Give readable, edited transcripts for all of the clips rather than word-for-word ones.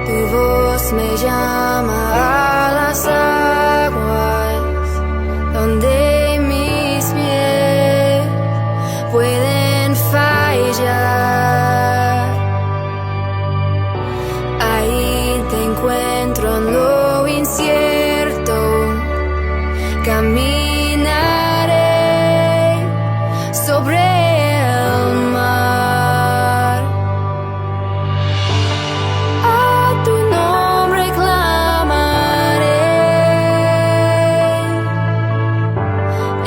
Tu voz me llama a las aguas donde mis pies pueden fallar. Ahí te encuentro en lo incierto. Caminaré sobre el mar. A tu nombre clamaré.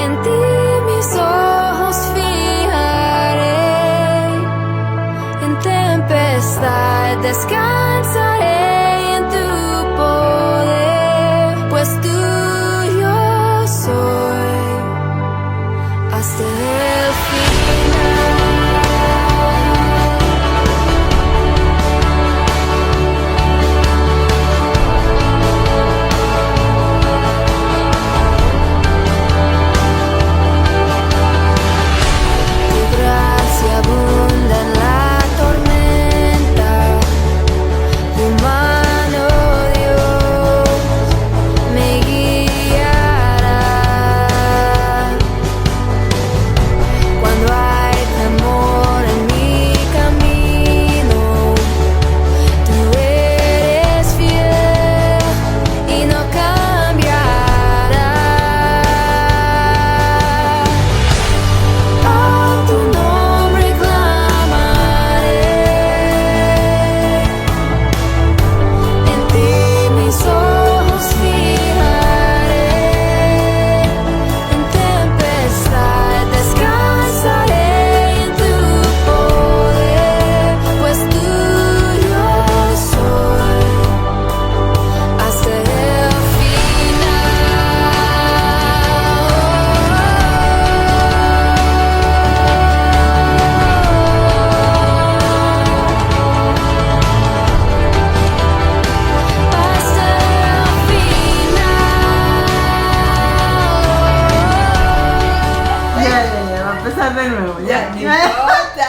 En ti mis ojos fijaré. En tempestad descansaré en tu poder, pues tuyo soy hasta el final. Tu gracia abunda en la tormenta, tu mano, Dios, me guiará. Cuando hay temor en mi camino, tú eres fiel y no cambiarás. A tu nombre clamaré. En ti mis ojos fijaré. En tempestad descansaré en tu poder, pues tuyo soy hasta el Ya, va a empezar de nuevo. Ya, no importa.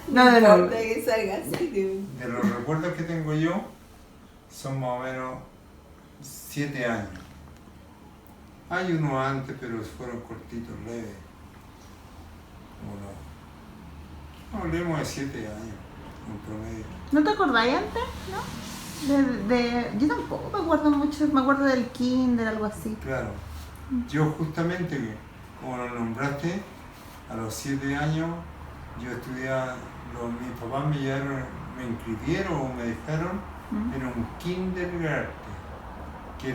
No, de nuevo. importa que salga así. De los recuerdos que tengo yo, son más o menos 7 años. Hay unos antes, pero fueron cortitos, leves. Bueno, hablemos de 7 años, en promedio. ¿No te acordáis antes? ¿No? Yo tampoco me acuerdo mucho, me acuerdo del kinder, algo así. Claro. Yo justamente, como lo nombraste, a los 7 años, yo estudiaba, mis papás me llevaron, me inscribieron o me dejaron en un kindergarten, que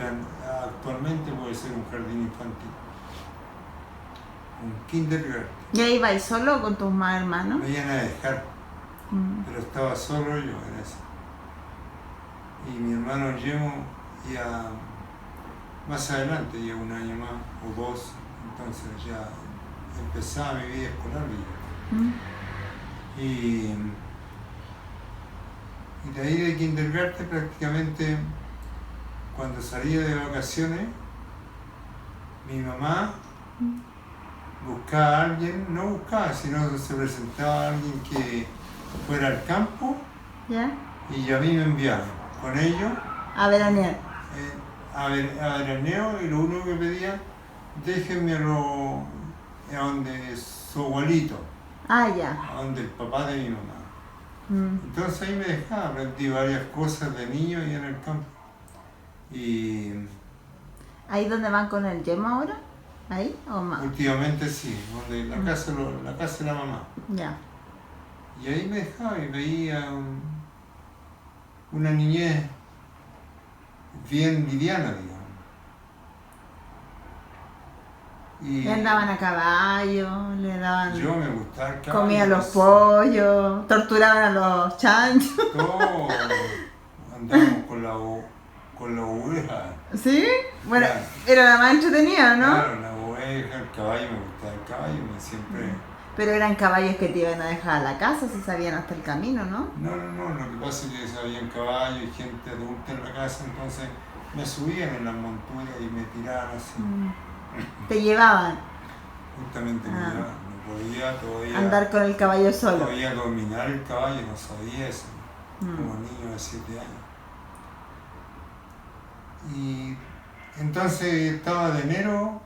actualmente puede ser un jardín infantil. Un kindergarten. ¿Y ahí vais solo con tus más hermanos? Me iban a dejar, pero estaba solo yo en eso. Y mi hermano Yemo ya más adelante, ya un año más o 2, entonces ya empezaba mi vida escolar. Y de ahí de kindergarten prácticamente, cuando salía de vacaciones, mi mamá buscaba a alguien, no buscaba, sino se presentaba a alguien que fuera al campo ¿Ya? y a mí me enviaban con ellos A veranear. a veraneo, y lo único que pedía, déjenmelo a donde su abuelito, Ah, ya. a donde el papá de mi mamá. Entonces ahí me dejaba, aprendí varias cosas de niño y en el campo. Y ¿Ahí donde van con el Yemo ahora? ¿Ahí o más? últimamente sí, donde la casa de la mamá. Ya. Y ahí me dejaba y veía una niñez bien liviana, digamos. Le andaban a caballo, le daban... Yo me gustaba el caballo. Comían los pollos, torturaban a los chanchos. Todo. Andábamos con la oveja. ¿Sí? Bueno, Claro. era la más entretenida, ¿no? Claro, la oveja, el caballo, me gustaba el caballo, siempre... Pero eran caballos que te iban a dejar a la casa si sabían hasta el camino, ¿no? No, lo que pasa es que sabían caballo y gente adulta en la casa, entonces me subían en las monturas y me tiraban así. Te llevaban Justamente me llevaban, no podía todavía... andar con el caballo solo. Podía dominar el caballo, no sabía eso, como niño de 7 años. Y entonces estaba de enero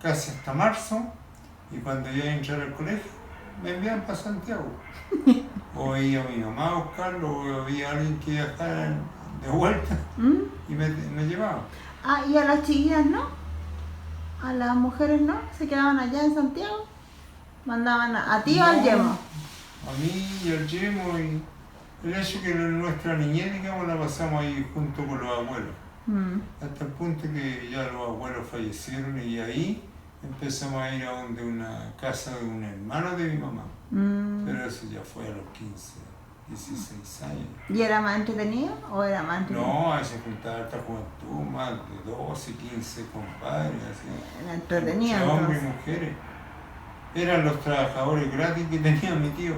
casi hasta marzo, y cuando iba a entrar al colegio me enviaban para Santiago. O iba mi mamá a buscarlo, o había alguien que viajara de vuelta y me llevaba. Ah, ¿y a las chiquillas no? ¿A las mujeres no? ¿Se quedaban allá en Santiago? ¿Mandaban a ti o al No, Yemo? A mí y al Yemo, y el hecho que nuestra niñez, digamos, la pasamos ahí junto con los abuelos. Hasta el punto que ya los abuelos fallecieron, y ahí empezamos a ir a una casa de un hermano de mi mamá. Pero eso ya fue a los 15, 16 años. ¿Y era más entretenido o era más entretenido? No, ahí se juntaba esta juventud, más de 12, 15 compadres, así. Era entretenido Muchos hombres y entonces. mujeres. Eran los trabajadores gratis que tenía mi tío.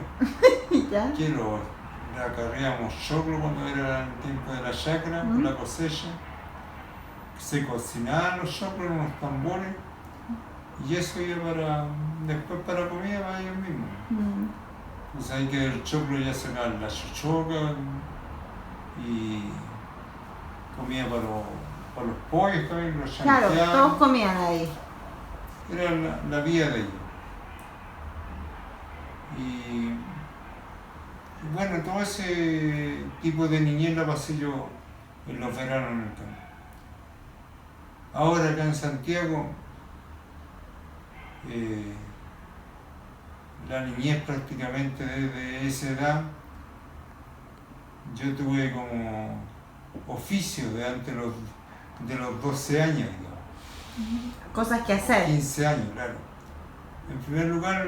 ¿Ya? Que le acarreábamos choclo cuando era el tiempo de la chacra, con la cosecha. Se cocinaban los choclos en unos tambores, y eso iba después para comida para ellos mismos. Pues ahí que el choclo ya sacaban la chochoca y comía para los pollos también, los Claro, chanqueaban. todos comían ahí. Era la vida de ellos. Y bueno, todo ese tipo de niñez la pasé yo en los veranos en el campo. Ahora acá en Santiago, la niñez prácticamente desde esa edad, yo tuve como oficio de antes de los 12 años, digamos. Cosas que hacer. 15 años, claro. En primer lugar,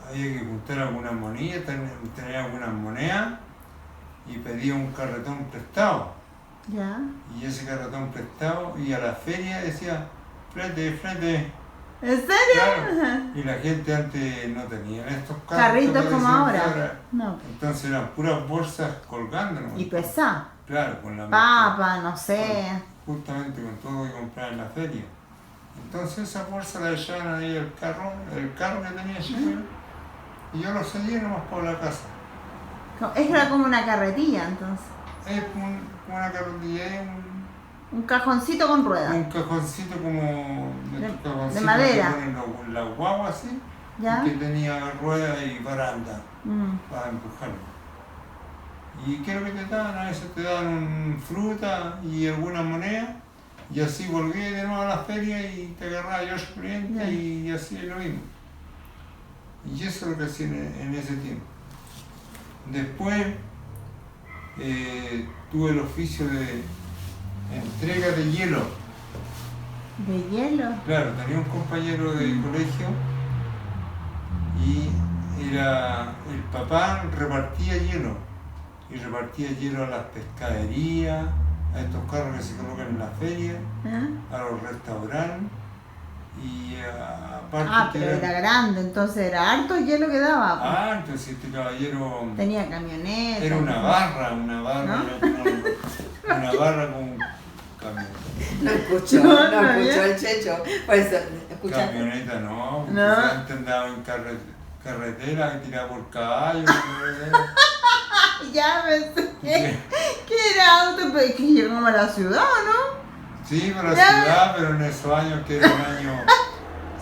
había que juntar algunas monedias, tener algunas monedas, y pedía un carretón prestado. ¿Ya? Y ese carretón prestado, y a la feria decía, flete, flete. ¿En serio? Claro. Y la gente antes no tenía estos Carritos que como decían que ahora. No. Entonces eran puras bolsas colgando, ¿no? Y pesá. Claro, con la Papa, no sé. justamente con todo lo que compraba en la feria. Entonces esa bolsa la echaban ahí el carro que tenía yo, y yo lo seguía nomás por la casa. Era como una carretilla entonces. Es como una carretilla, Un cajoncito con ruedas. un cajoncito como De cajoncito madera. que ponen la guagua así, ¿Ya? y que tenía ruedas y baranda Mm. para empujarlo. ¿Y qué es lo que te daban? A veces te daban fruta y alguna moneda, y así volví de nuevo a la feria y te agarraba yo el cliente, Ya. y así es lo mismo. Y eso es lo que hacía en ese tiempo. Después tuve el oficio de entrega de hielo. ¿De hielo? Claro, tenía un compañero de colegio, y el papá repartía hielo, y repartía hielo a las pescaderías, a estos carros que se colocan en la feria, ¿Ah? a los restaurantes, y aparte Ah, que pero era grande, entonces era harto hielo que daba. Ah, entonces este caballero Tenía camioneta. era una barra, ¿No? una barra con un camión. No escuchó, No, no, no, escuchó ¿ya? el Checho. Por eso, escuchaste. Camioneta no, porque No. si antes andaba en carretera que tiraba por caballo. Ya pensé que era auto, pero es que llegamos a la ciudad, ¿no? Sí, para la Ya. ciudad, pero en esos años que era el año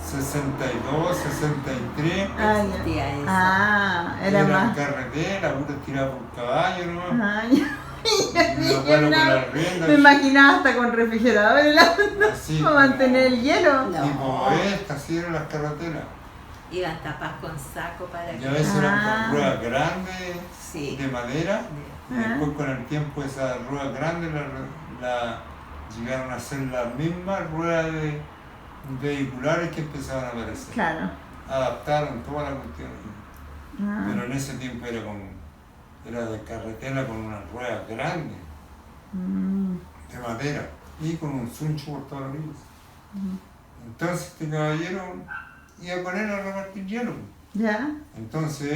62, 63, Ah, ya. Existía eso. Ah, era era en más. carretera, pura tirada por caballo, ¿no? Ah, ya. Y los palos con la rienda, Me imaginaba hasta con refrigerador en la- así, para mantener el hielo. No. tipo esta, así eran las carreteras. Iban tapadas con saco para Y a veces eran Ah. con ruedas grandes, Sí. de madera, y Ah. después con el tiempo esas ruedas grandes llegaron a ser las mismas ruedas vehiculares que empezaban a aparecer. Claro. Adaptaron toda la cuestión. Ah. Pero en ese tiempo era de carretera con unas ruedas grandes, Mm. de madera, y con un suncho por todas las orillas. Entonces este caballero iba con él a repartir hielo. ¿Ya? Entonces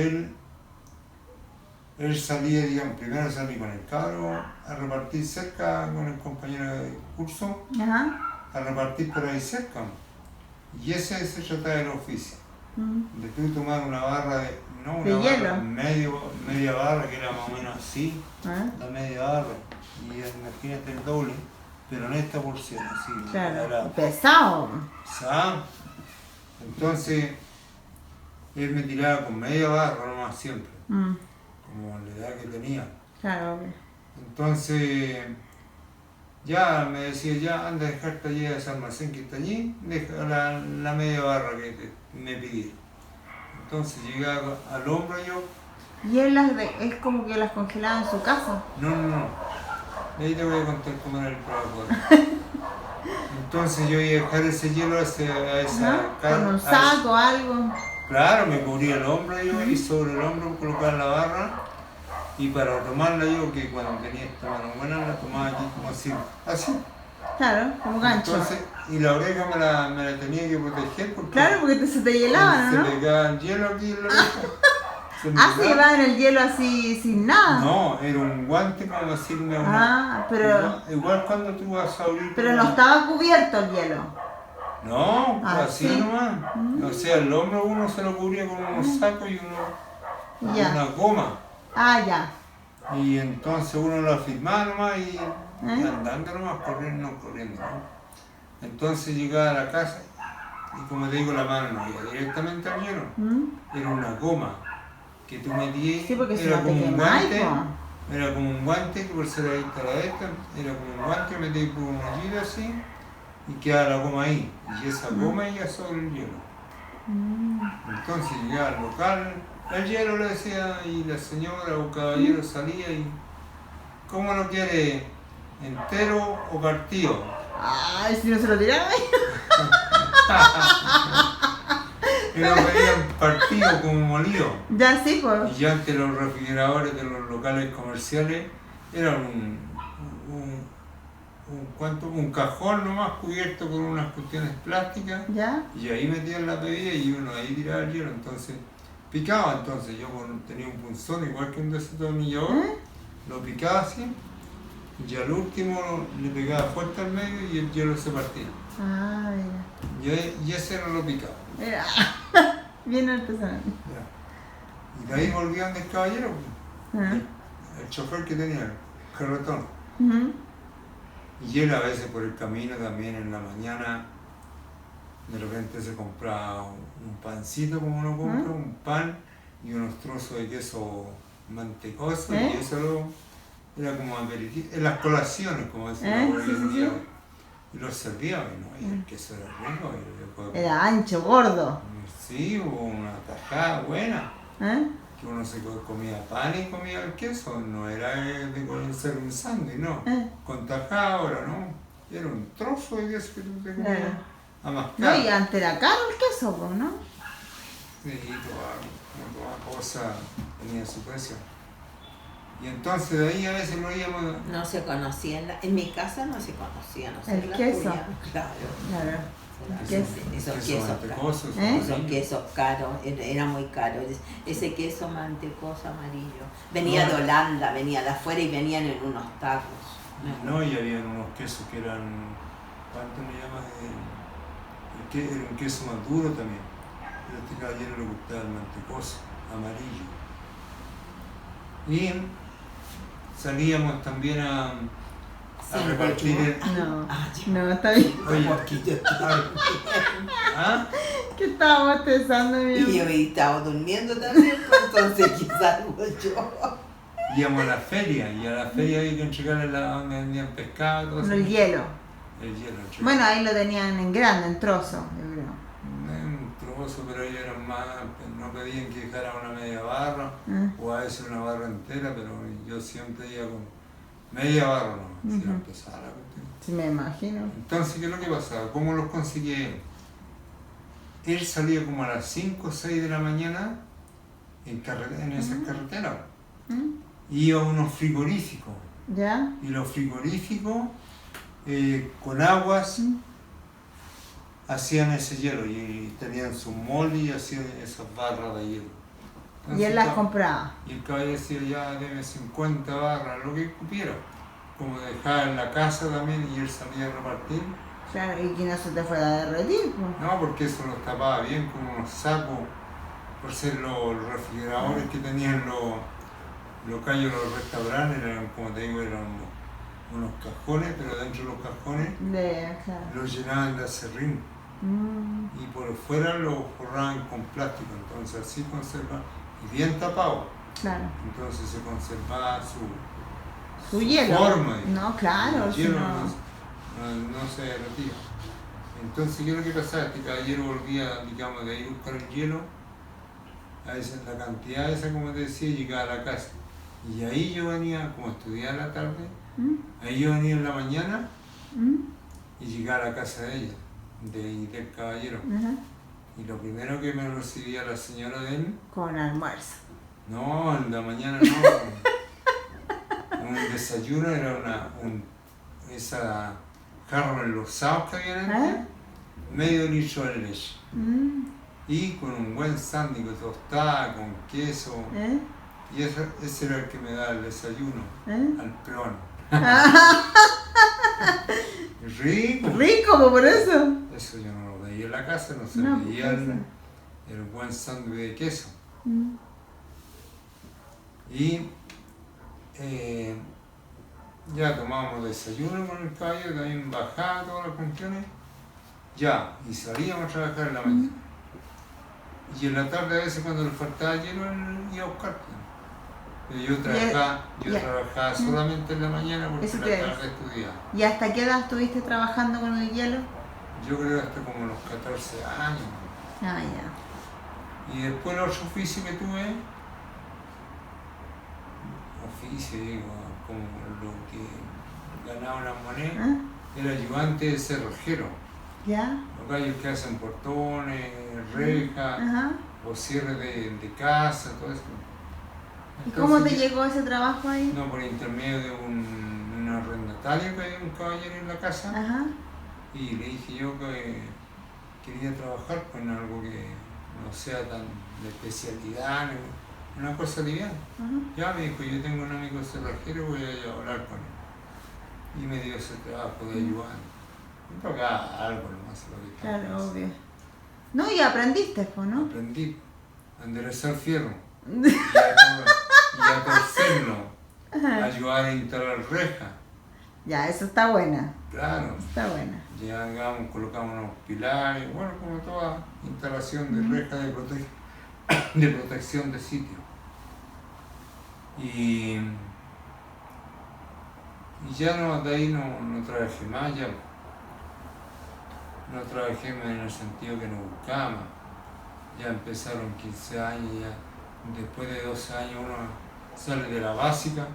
él salía, digamos, primero salí con el cabro a repartir cerca, con el compañero de curso, Ajá. a repartir por ahí cerca. Y ese se trataba del oficio, Mm. de tú tomar una barra no ¿De una hielo? barra, media barra, que era más o menos así, Ah. la media barra, y imagínate el doble, pero en esta porción, así. Claro. Era Pesado. pesado. Entonces, él me tiraba con media barra nomás siempre, como la edad que tenía. Claro, obvio. Entonces, ya me decía, ya anda a dejarte allí a ese almacén que está allí, deja la media barra que me pidieron. Entonces llegaba al hombro yo, Y él es como que las congelaba en su casa. no, ahí te voy a contar cómo era el trabajo. Entonces yo iba a dejar ese hielo a esa Ajá, cara. con un saco o algo. Claro, me cubría el hombro yo y sobre el hombro colocaba la barra. Y para tomarla yo, que cuando tenía esta mano buena, la tomaba aquí como así. Claro, como gancho. Entonces, y la oreja me la tenía que proteger porque Claro, porque se te hielaban, se ¿no? pegaba el hielo aquí en la oreja. Se me Ah, se pegaba. llevaban el hielo así sin nada. No, era un guante como decirme Ah, pero igual cuando tú vas a abrir. pero no estaba cubierto el hielo. No, Ah, así sí. nomás. O sea, el hombro uno se lo cubría con unos sacos y una Ya. goma. Ah, ya. Y entonces uno lo afirmaba nomás y andando nomás, corriendo. Entonces llegaba a la casa y como te digo, la mano no iba directamente al hielo. Era una goma que tú metías, Sí, porque si era no te como un quemáis, guante, po. era como un guante que por ser ahí está la esta, era como un guante que metías por un hoyito así y quedaba la goma ahí. Y esa goma iba sobre el hielo. Entonces llegaba al local, el hielo le decía, y la señora o caballero salía y ¿cómo lo quiere? ¿Entero o partido? Ay, si no se lo tiraba. Y lo veían partido como molido. Ya sí, pues. Y ya antes los refrigeradores de los locales comerciales eran un cajón nomás cubierto con unas cuestiones plásticas. Ya. Y ahí metían la bebida y uno ahí tiraba el hielo, entonces picaba. Entonces yo tenía un punzón igual que un desatornillador, lo picaba así y al último le pegaba fuerte al medio y el hielo se partía. Ah, Y ese no lo picaba. mira. Bien artesanal. Ya. Y de ahí volvían del caballero, el chofer que tenía, el carretón. Y él a veces por el camino también en la mañana, de repente se compraba un pancito como uno compra, un pan y unos trozos de queso mantecoso y eso era como aperitivo, en las colaciones, como decía por hoy en día. Y los servía y no, y el queso era rico. Era ancho, gordo. Sí, hubo una tajada buena. Que uno se comía pan y comía el queso, no era de ser un sándwich, no. Con tajada ahora, ¿no? Era un trozo de queso que tú te comías a mascar. No, y antes era caro el queso, pues, ¿no? Sí, toda cosa tenía su precio. Y entonces de ahí a veces lo íbamos. No se conocía, en mi casa no se conocía, no sé. El queso. Claro. Claro. Esos quesos mantecosos, caros. Esos quesos caros, era muy caro. Ese queso mantecoso amarillo. Venía de Holanda, venía de afuera y venían en unos tarros. No, y había unos quesos que eran. ¿Cuánto le llamas? Era un queso más duro también. Pero a este caballero le gustaba el mantecoso, amarillo. Y salíamos también a repartir No, está bien. Oye, ¿ah? ¿Qué estaba bostezando, mi Y yo estaba durmiendo también, pues, entonces quizás yo. Íbamos a la feria y a la feria había que entregarle donde vendían pescado, todo eso. El hielo. El hielo. Bueno, ahí lo tenían en grande, en trozo, yo creo. Un trozo, pero ellos eran más, no pedían que dejara una media barra o a veces una barra entera, pero yo siempre iba con media barra nomás, si no empezaba la cuestión. Sí, me imagino. Entonces, ¿qué es lo que pasaba? ¿Cómo los conseguía él? Él salía como a las 5 o 6 de la mañana en esas carreteras. Iba a unos frigoríficos. ¿Ya? Y los frigoríficos con aguas hacían ese hielo y tenían su molde y hacían esas barras de hielo. Entonces, Y él las compraba. Y el caballero decía, ya debe 50 barras, lo que cupiera. Como dejaba en la casa también y él salía a repartir. Claro, y que no se te fuera a derretir, pues. No, porque eso los tapaba bien con unos sacos, por ser los refrigeradores que tenían los callos, los restaurantes, eran, como te digo, eran unos cajones, pero dentro de los cajones Claro. los llenaban de acerrín y por fuera los forraban con plástico, entonces así conserva, y bien tapado, Claro. entonces se conservaba Su hielo. forma. No, claro, El si hielo no. no se derretía. Entonces, ¿qué es lo que pasaba? Este caballero volvía, digamos, de ahí a buscar el hielo, a veces la cantidad esa, como te decía, llegaba a la casa. Y ahí yo venía, como estudiaba en la tarde, ahí yo venía en la mañana y llegaba a la casa de ella, del caballero. Ajá. Y lo primero que me recibía la señora de él, Con almuerzo. no, en la mañana no, un desayuno era esa jarra enlosados que habían antes, medio litro de leche. Y con un buen sándwich tostada, con queso. Y ese era el que me daba el desayuno, al peón. Rico. Rico, pues, por eso. Eso yo no lo veía en la casa, no se No, veía pues, el buen sándwich de queso. Mm. Y ya tomábamos desayuno con el caballero, también bajaba todas las cuestiones, ya, y salíamos a trabajar en la mañana. Y en la tarde a veces cuando le faltaba hielo, él iba a buscar. Pero yo trabajaba solamente en la mañana porque Eso en te la iba a tarde estudiaba. ¿Y hasta qué edad estuviste trabajando con el hielo? Yo creo hasta como los 14 años. Ah, ya. Y después el otro oficio que tuve, digo, como lo que ganaba una moneda, era ayudante de cerrajero. ¿Ya? Los gallos que hacen portones, rejas, Ajá. o cierre de casa, todo eso. ¿Y cómo te Entonces, llegó ese trabajo ahí? No, por intermedio de un arrendatario que había un caballero en la casa. Ajá. Y le dije yo que quería trabajar con algo que no sea tan de especialidad, una cosa liviana. Ya me dijo, yo tengo un amigo cerrajero, voy a ir a hablar con él. Y me dio ese trabajo de ayudante. Me tocaba algo nomás lo que estaba Claro, haciendo. obvio. No, y aprendiste, pues, ¿no? Aprendí a enderezar fierro y a torcerlo, a ayudar a instalar rejas. Ya, eso está buena. Claro. Está buena. Llegamos, colocamos unos pilares, bueno, como toda instalación de reja de protección de sitio. Y ya no, de ahí no trabajé más, ya no trabajé más en el sentido que no buscaba más. Ya empezaron 15 años, ya después de 12 años uno sale de la básica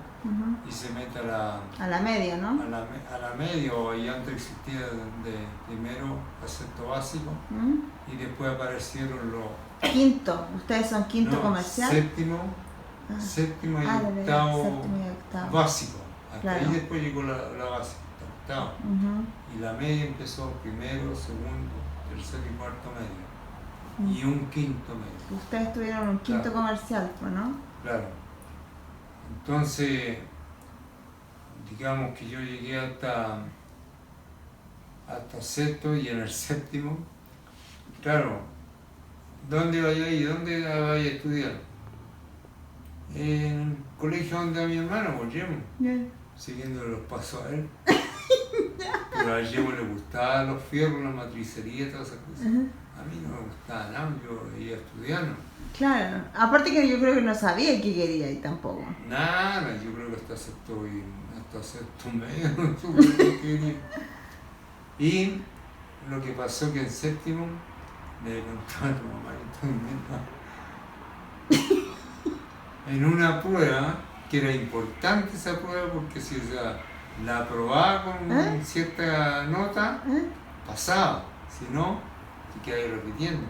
y se mete a la media, ¿no? a la media, o ahí antes existía de primero a sexto básico y después aparecieron los Quinto, ustedes son quinto comercial. séptimo y séptimo y octavo básico. Hasta Claro. ahí después llegó la básica, octavo. Y la media empezó primero, segundo, tercero y cuarto medio. Y un quinto medio. Ustedes tuvieron un quinto Claro. comercial, pues, ¿no? Claro. Entonces, digamos que yo llegué hasta sexto, y en el séptimo, claro, ¿dónde vaya a ir? ¿Dónde vaya a estudiar? En el colegio donde a mi hermano, pues Yemo, siguiendo los pasos a él. Pero a Yemo le gustaban los fierros, la matricería y todas esas cosas. A mí no me gustaba nada, yo iba a estudiar, ¿no? Claro, aparte que yo creo que no sabía qué quería y tampoco. Nada, yo creo que hasta sexto medio, no supe qué quería. Y lo que pasó que en séptimo le contaba a tu mamá que estoy viendo en una prueba, que era importante esa prueba porque si la aprobaba con cierta nota, pasaba, si no, te quedaba repitiendo.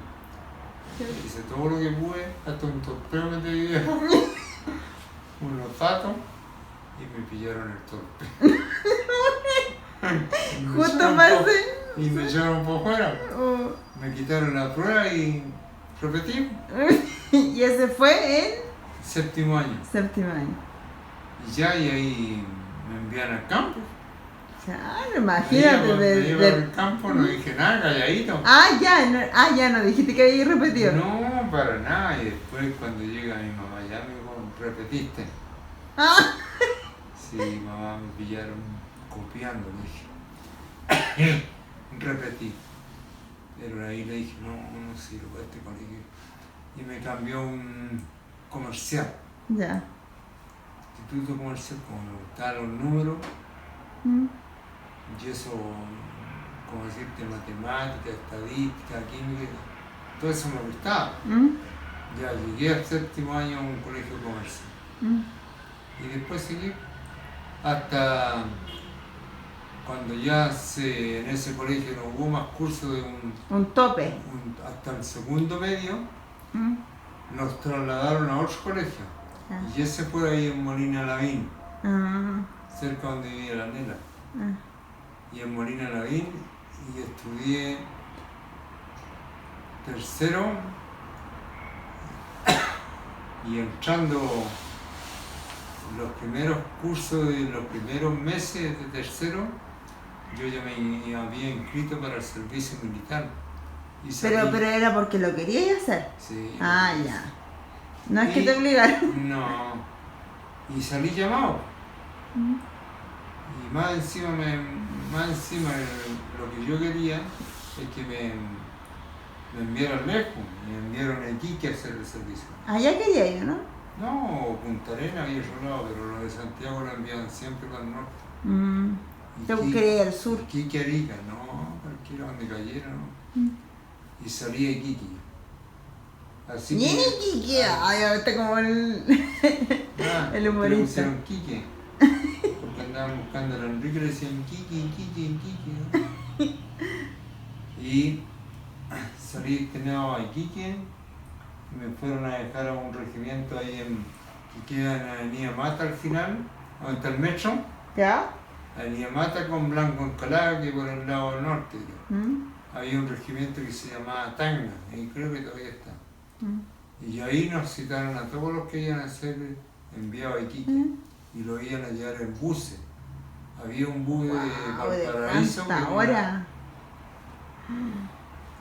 Hice todo lo que pude, hasta un torpeo me tenía unos patos y me pillaron el torpe. Justo pase. Y me echaron por fuera. Me quitaron la prueba y repetí. Y ese fue en Séptimo año. séptimo año. Y ahí me envían al campo. Claro, imagínate. Me llevan al campo, no dije nada, calladito. Ya no dijiste que había repetido. No, para nada. Y después cuando llega mi mamá, ya me dijo, repetiste. Sí, mamá, me pillaron copiando, le dije. Repetí. Pero ahí le dije, no sirvo a este colegio. Y me cambió a un comercial, Ya. instituto comercial, como me gustaban los números, Mm. y eso, como decirte, matemática, estadística, química, todo eso me gustaba. Mm. Ya llegué al séptimo año a un colegio comercial. Mm. Y después seguí hasta cuando ya en ese colegio no hubo más cursos de Un tope. hasta el segundo medio, Mm. nos trasladaron a otro colegio. Ah. Y ese fue ahí en Molina Lavín, Ah. cerca donde vivía la nena. Ah. Y en Molina Lavín, y estudié tercero, y entrando los primeros cursos de los primeros meses de tercero, yo ya me había inscrito para el servicio militar. Y salí- Pero era porque lo querías hacer. Sí, Ah, ya. No es que Y- te obligaron. No. Y salí llamado. Mm. Y más encima lo que yo quería es que me enviaran lejos, me enviaron a Iquique a hacer el servicio. Allá quería ir, ¿no? No, Punta Arenas había otro lado, pero los de Santiago lo envían siempre para el norte. Mm. Yo quería ir al sur. Iquique, Arica, no, cualquiera donde cayera, no. Mm. Y salí a Iquique. Así Bien que- Iquique. Ay, ahorita como el... Ah, el humorista. le pusieron Quique. Porque andaban buscando al Enrique y le decían Quique. Y salí destinado a Iquique y me fueron a dejar a un regimiento ahí que queda en Avenida Mata al final, donde está el metro. ¿Ya? Avenida Mata con Blanco Encalada, que por el lado norte. Mm. Había un regimiento que se llamaba Tacna, y creo que todavía está. Mm. Y ahí nos citaron a todos los que iban a ser enviados a Iquique. Mm. Y lo iban a llevar en buses. Había un bus de Wow, de Valparaíso tanta que hora.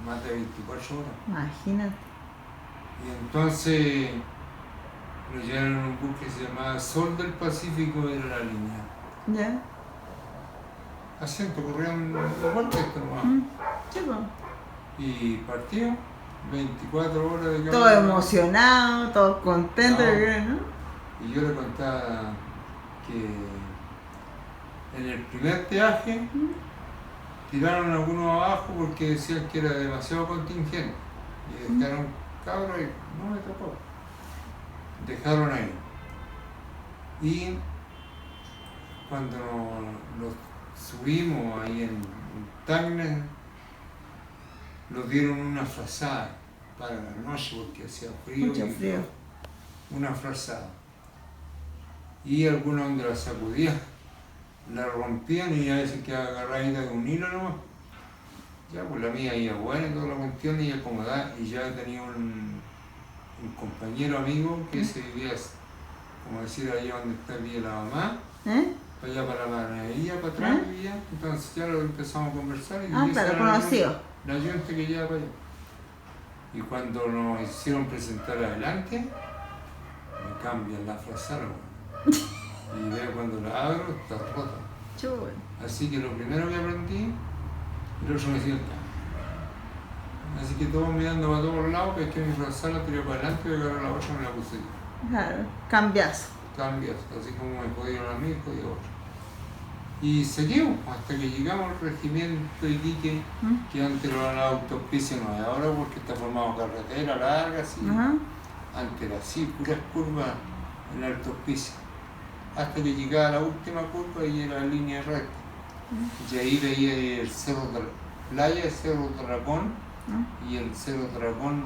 más de 24 horas. Imagínate. Y entonces lo llevaron en un bus que se llamaba Sol del Pacífico, era la línea. ¿Ya? Asiento, corrían igual que esto nomás. Mm. Sí, pues. Y partió 24 horas de camino. Todo emocionado, todo contento, No. ¿no? Y yo le contaba que en el primer peaje tiraron algunos abajo porque decían que era demasiado contingente. Y dejaron cabros ahí, no me tocó. Dejaron ahí. Y cuando los subimos ahí en Tacna, nos dieron una frazada para la noche porque hacía frío. Mucho y frío. Una frazada. Y algunos donde la sacudían, la rompían y a veces quedaba agarradita de un hilo nomás. Ya, pues la mía iba buena y toda la cuestión y acomodada. Y ya tenía un compañero amigo que se vivía, como decir, allá donde está vivía la mamá, ¿Eh? para allá para la panadería, para atrás vivía. Entonces ya lo empezamos a conversar y Ah, esa claro, era la- conocido. la gente que lleva para allá. Y cuando nos hicieron presentar adelante, me cambian la frazada. Y veo cuando la abro, está rota. Chulo. Así que lo primero que aprendí, el otro me decía, así que todos mirando para todos lados, que es que mi frazada la tiré para adelante y agarré la otra y me la puse yo. Claro, cambiazo. Cambias, así como me podían a mí, podía a otro. Y seguimos hasta que llegamos al regimiento de Iquique, ¿Mm? que antes era la autopista, no es ahora porque está formado carretera larga, así. Ajá. Antes era así, puras curvas en la autopista. Hasta que llegaba a la última curva y era línea recta. Y ahí veía el Cerro Playa, el Cerro Dragón, y el Cerro Dragón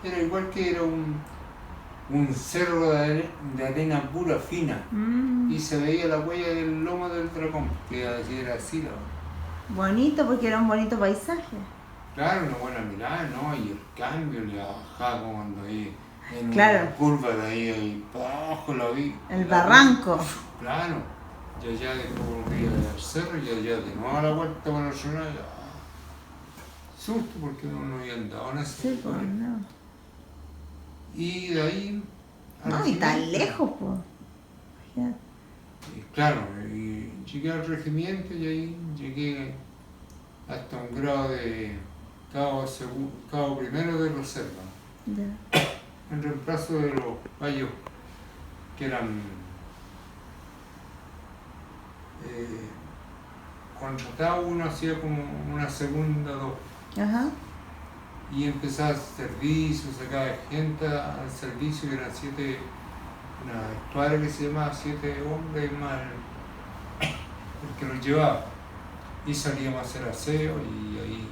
era igual que era un cerro de arena pura, fina. Mm. Y se veía la huella del lomo del dragón, que era así la. Bonito porque era un bonito paisaje. Claro, una buena mirada, ¿no? Y el cambio, la bajada como cuando ahí en Claro. una curva de ahí para abajo la vi. El la vi. barranco. Claro. Y allá después volví al cerro y allá de nuevo a la vuelta para el otro lado. Susto porque uno no había andado en ese Sí, pues, lugar. no. Y de ahí. al No, y tan regimiento. lejos, pues. Y claro, y llegué al regimiento y ahí llegué hasta un grado de cabo primero de reserva, Ya. en reemplazo de los payos que eran contratados. Uno hacía como una segunda, dos, Ajá. y empezaba el servicio, sacaba gente al servicio, y eran 7, una escuadra que se llamaba 7 hombres más el que los llevaba, y salíamos a hacer aseo, y ahí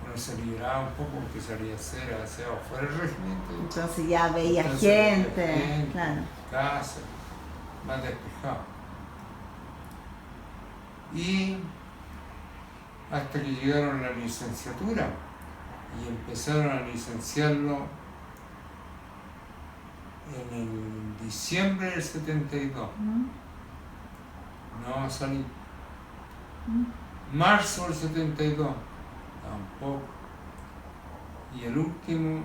uno se liberaba un poco porque salía a hacer aseo fuera del regimiento. Entonces ya veía Entonces veía gente, claro. casa, más despejado. Y hasta que llegaron a la licenciatura y empezaron a licenciarlo en el diciembre del 72. No salí. Marzo del 72, tampoco. Y el último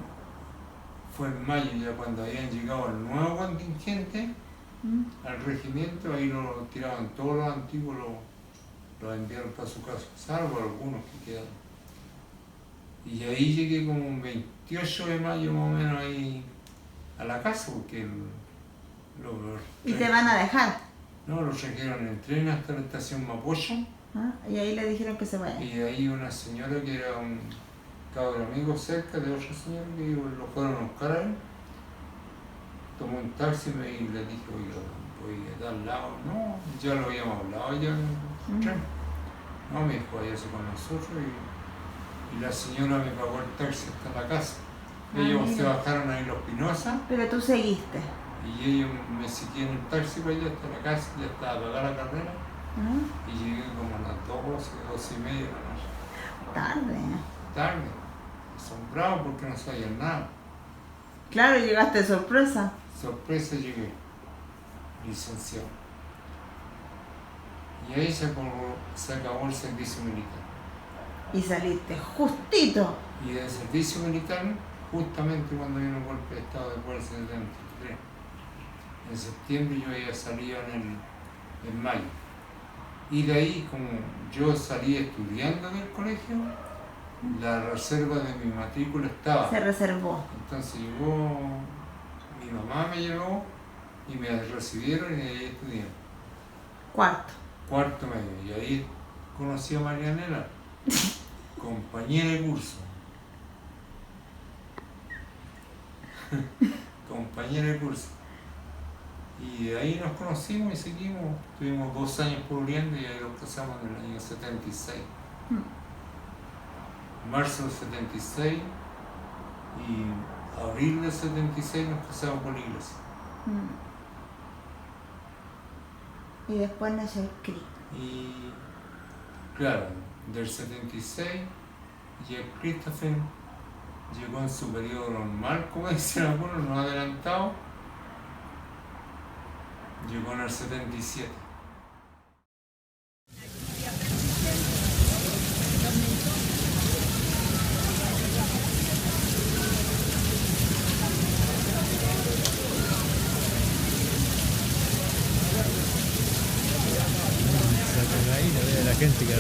fue en mayo, ya cuando habían llegado el nuevo contingente al regimiento. Ahí lo tiraban todos los antiguos, los enviaron para su casa, salvo algunos que quedaron. Y ahí llegué como un 28 de mayo más o menos ahí a la casa, porque ¿Y te van a dejar? no, los trajeron en tren hasta la estación Mapocho. ¿Ah? Y ahí le dijeron que se vaya. Y de ahí una señora que era un cabro amigo cerca de otra señora que lo fueron a buscar a él, tomó un taxi y le dije, oiga, voy a tal lado. No, ya lo habíamos hablado ya en el tren. No, me dijo, váyase con nosotros, y la señora me pagó el taxi hasta la casa. Ellos se bajaron ahí los Pinoza, Pero tú seguiste. y ellos me siguieron el taxi para allá hasta la casa, ya estaba pagada la carrera. ¿Ah? Y llegué como a las 2:30 de la noche. Tarde. Tarde, asombrado porque no sabía nada. Claro, llegaste de sorpresa. Sorpresa llegué, licenciado. Y ahí se acabó el servicio militar. Y saliste justito. Y del servicio militar, justamente cuando vino el golpe de Estado después del 73. En septiembre yo ya salía en mayo. Y de ahí, como yo salí estudiando en el colegio, la reserva de mi matrícula estaba. Se reservó. Entonces llegó, mi mamá me llevó y me recibieron y ahí estudié. Cuarto medio. Y ahí conocí a Marianela, compañera de curso. Compañera de curso. Y de ahí nos conocimos y seguimos. Tuvimos 2 años pololeando y ahí nos casamos en el año 76. Marzo del 76 y abril del 76 nos casamos por la iglesia. Y después nació el CRI. Y claro, del 76 y el Christopher llegó en su periodo normal, como dicen algunos, no adelantado. Llegó en el 77. La gente que